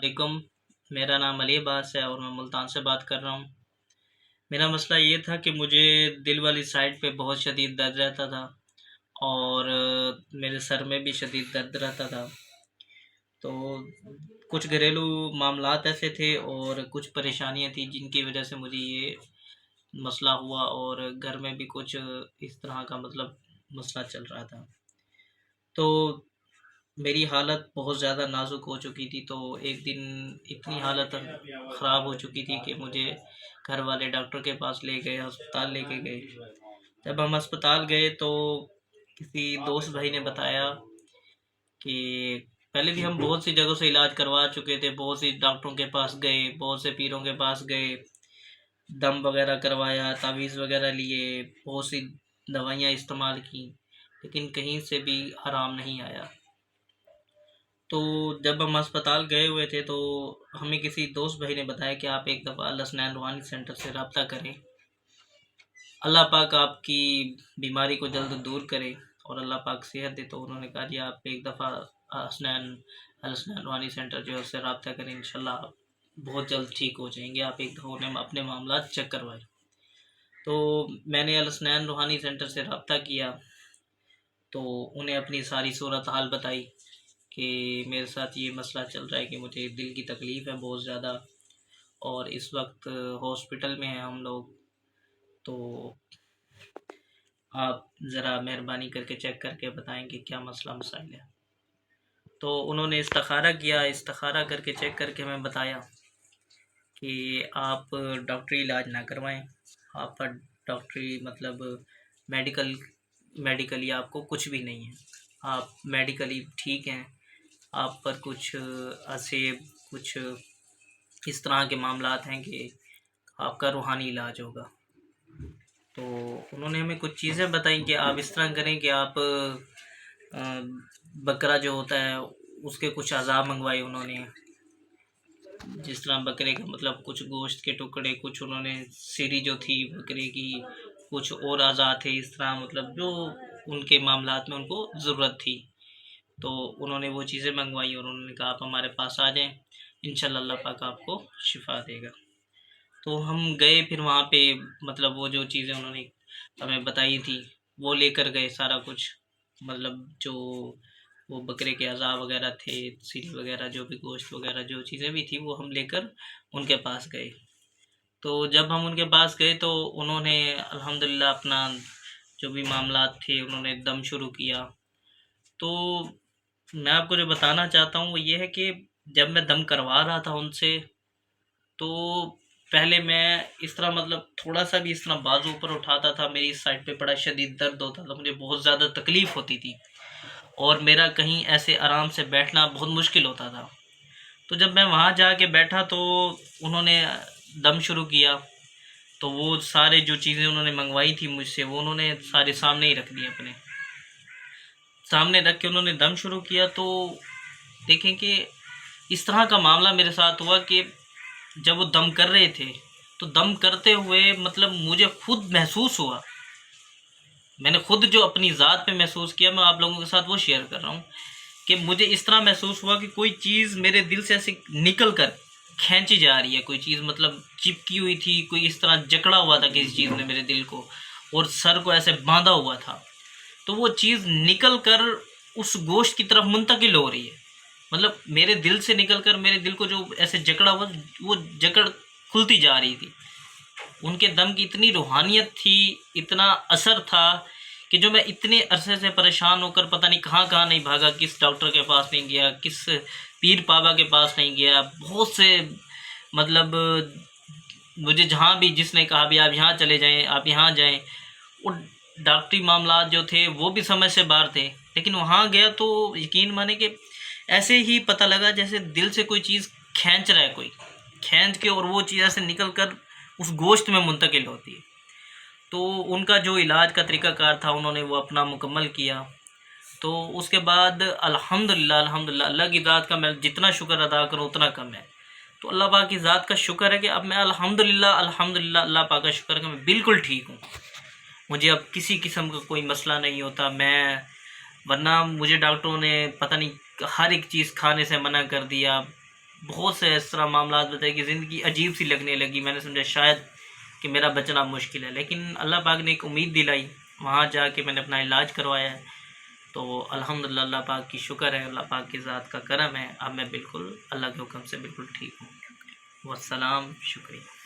वालेकुम, मेरा नाम अली अब्बास है और मैं मुल्तान से बात कर रहा हूँ। मेरा मसला ये था कि मुझे दिल वाली साइड पे बहुत शदीद दर्द रहता था और मेरे सर में भी शदीद दर्द रहता था। तो कुछ घरेलू मामलात ऐसे थे और कुछ परेशानियाँ थी जिनकी वजह से मुझे ये मसला हुआ और घर में भी कुछ इस तरह का मसला चल रहा था। तो मेरी हालत बहुत ज़्यादा नाज़ुक हो चुकी थी, तो एक दिन इतनी हालत ख़राब हो चुकी थी कि मुझे घर वाले डॉक्टर के पास ले गए, अस्पताल लेके गए। जब हम अस्पताल गए तो किसी दोस्त भाई ने बताया कि पहले भी हम बहुत सी जगहों से इलाज करवा चुके थे, बहुत सी डॉक्टरों के पास गए, बहुत से पीरों के पास गए, दम वगैरह करवाया, तावीज़ वगैरह लिए, बहुत सी दवाइयाँ इस्तेमाल की, लेकिन कहीं से भी आराम नहीं आया। तो जब हम अस्पताल गए हुए थे तो हमें किसी दोस्त भाई ने बताया कि आप एक दफ़ा अल हसनैन रूहानी सेंटर से रब्ता करें। अल्लाह पाक आपकी बीमारी को जल्द दूर करे और अल्लाह पाक सेहत दे। तो उन्होंने कहा जी आप एक दफ़ा अल हसनैन रूहानी सेंटर जो है उससे रब्ता करें, इंशाल्लाह आप बहुत जल्द ठीक हो जाएंगे। आप एक दफ़ा उन्हें अपने मामलात चेक करवाएं। तो मैंने अल हसनैन रूहानी सेंटर से रब्ता किया, तो उन्हें अपनी सारी सूरत हाल बताई कि मेरे साथ ये मसला चल रहा है कि मुझे दिल की तकलीफ़ है बहुत ज़्यादा और इस वक्त हॉस्पिटल में हैं हम लोग। तो आप ज़रा मेहरबानी करके चेक करके बताएं कि क्या मसला मसाइल है। तो उन्होंने इस्तिखारा किया, इस्तिखारा करके चेक करके हमें बताया कि आप डॉक्टरी इलाज ना करवाएं। आपका डॉक्टरी मेडिकल मेडिकली आपको कुछ भी नहीं है, आप मेडिकली ठीक हैं। आप पर कुछ ऐसे कुछ इस तरह के मामलात हैं कि आपका रूहानी इलाज होगा। तो उन्होंने हमें कुछ चीज़ें बताई कि आप इस तरह करें कि आप बकरा जो होता है उसके कुछ अज़ा मंगवाए उन्होंने, जिस तरह बकरे का कुछ गोश्त के टुकड़े, कुछ उन्होंने सिरी जो थी बकरे की, कुछ और अज़ा थे इस तरह जो उनके मामलात में उनको ज़रूरत थी। तो उन्होंने वो चीज़ें मंगवाई और उन्होंने कहा आप हमारे पास आ जाएं, इंशाल्लाह अल्लाह पाक आपको शिफा देगा। तो हम गए, फिर वहाँ पे वो जो चीज़ें उन्होंने हमें बताई थी वो लेकर गए सारा कुछ, जो वो बकरे के अज़ा वगैरह थे, सिरी वगैरह, जो भी गोश्त वगैरह जो चीज़ें भी थी वो हम लेकर उनके पास गए। तो जब हम उनके पास गए तो उन्होंने अल्हम्दुलिल्लाह अपना जो भी मामलात थे उन्होंने दम शुरू किया। तो मैं आपको जो बताना चाहता हूँ वो ये है कि जब मैं दम करवा रहा था उनसे, तो पहले मैं इस तरह थोड़ा सा भी इस तरह बाजू ऊपर उठाता था, मेरी इस साइड पे बड़ा शदीद दर्द होता था, मुझे बहुत ज़्यादा तकलीफ़ होती थी और मेरा कहीं ऐसे आराम से बैठना बहुत मुश्किल होता था। तो जब मैं वहाँ जाके बैठा तो उन्होंने दम शुरू किया, तो वो सारे जो चीज़ें उन्होंने मंगवाई थी मुझसे वो उन्होंने सारे सामने ही रख दी, अपने सामने रख के उन्होंने दम शुरू किया। तो देखें कि इस तरह का मामला मेरे साथ हुआ कि जब वो दम कर रहे थे तो दम करते हुए मुझे खुद महसूस हुआ, मैंने खुद जो अपनी ज़ात पे महसूस किया, मैं आप लोगों के साथ वो शेयर कर रहा हूँ कि मुझे इस तरह महसूस हुआ कि कोई चीज़ मेरे दिल से ऐसे निकल कर खींची जा रही है, कोई चीज़ चिपकी हुई थी, कोई इस तरह जकड़ा हुआ था किसी चीज़ ने मेरे दिल को और सर को ऐसे बांधा हुआ था। तो वो चीज़ निकल कर उस गोश्त की तरफ मुंतकिल हो रही है, मेरे दिल से निकल कर मेरे दिल को जो ऐसे जकड़ा हुआ वो जकड़ खुलती जा रही थी। उनके दम की इतनी रूहानियत थी, इतना असर था कि जो मैं इतने अरसे से परेशान होकर पता नहीं कहाँ कहाँ नहीं भागा, किस डॉक्टर के पास नहीं गया, किस पीर बाबा के पास नहीं गया, बहुत से मतलब मुझे जहाँ भी जिसने कहा भी आप यहाँ चले जाएं, आप यहाँ जाएं, वो डॉक्टरी मामलात जो थे वो भी समझ से बाहर थे। लेकिन वहाँ गया तो यकीन माने कि ऐसे ही पता लगा जैसे दिल से कोई चीज़ खींच रहा है, कोई खींच के और वो चीज़ ऐसे निकल कर उस गोश्त में मुंतकिल होती है। तो उनका जो इलाज का तरीक़ाकार था उन्होंने वो अपना मुकम्मल किया। तो उसके बाद अल्हम्दुलिल्लाह अल्हम्दुलिल्लाह अल्लाह की ज़ात का मैं जितना शुक्र अदा करूँ उतना कम है। तो अल्लाह पाक की ज़ात का शुक्र है कि अब मैं अल्हम्दुलिल्लाह अल्हम्दुलिल्लाह अल्लाह पाक का शुक्र है कि मैं बिल्कुल ठीक हूँ। मुझे अब किसी किस्म का कोई मसला नहीं होता। वरना मुझे डॉक्टरों ने पता नहीं हर एक चीज़ खाने से मना कर दिया, बहुत से इस तरह मामला बताए कि ज़िंदगी अजीब सी लगने लगी। मैंने समझा शायद कि मेरा बचना मुश्किल है, लेकिन अल्लाह पाक ने एक उम्मीद दिलाई। वहाँ जाके मैंने अपना इलाज करवाया है, तो अल्हम्दुलिल्लाह अल्लाह पाक की शुक्र है, अल्लाह पाक की ज़ात का करम है। अब मैं बिल्कुल अल्लाह के हुक्म से बिल्कुल ठीक हूँ। वस्सलाम, शुक्रिया।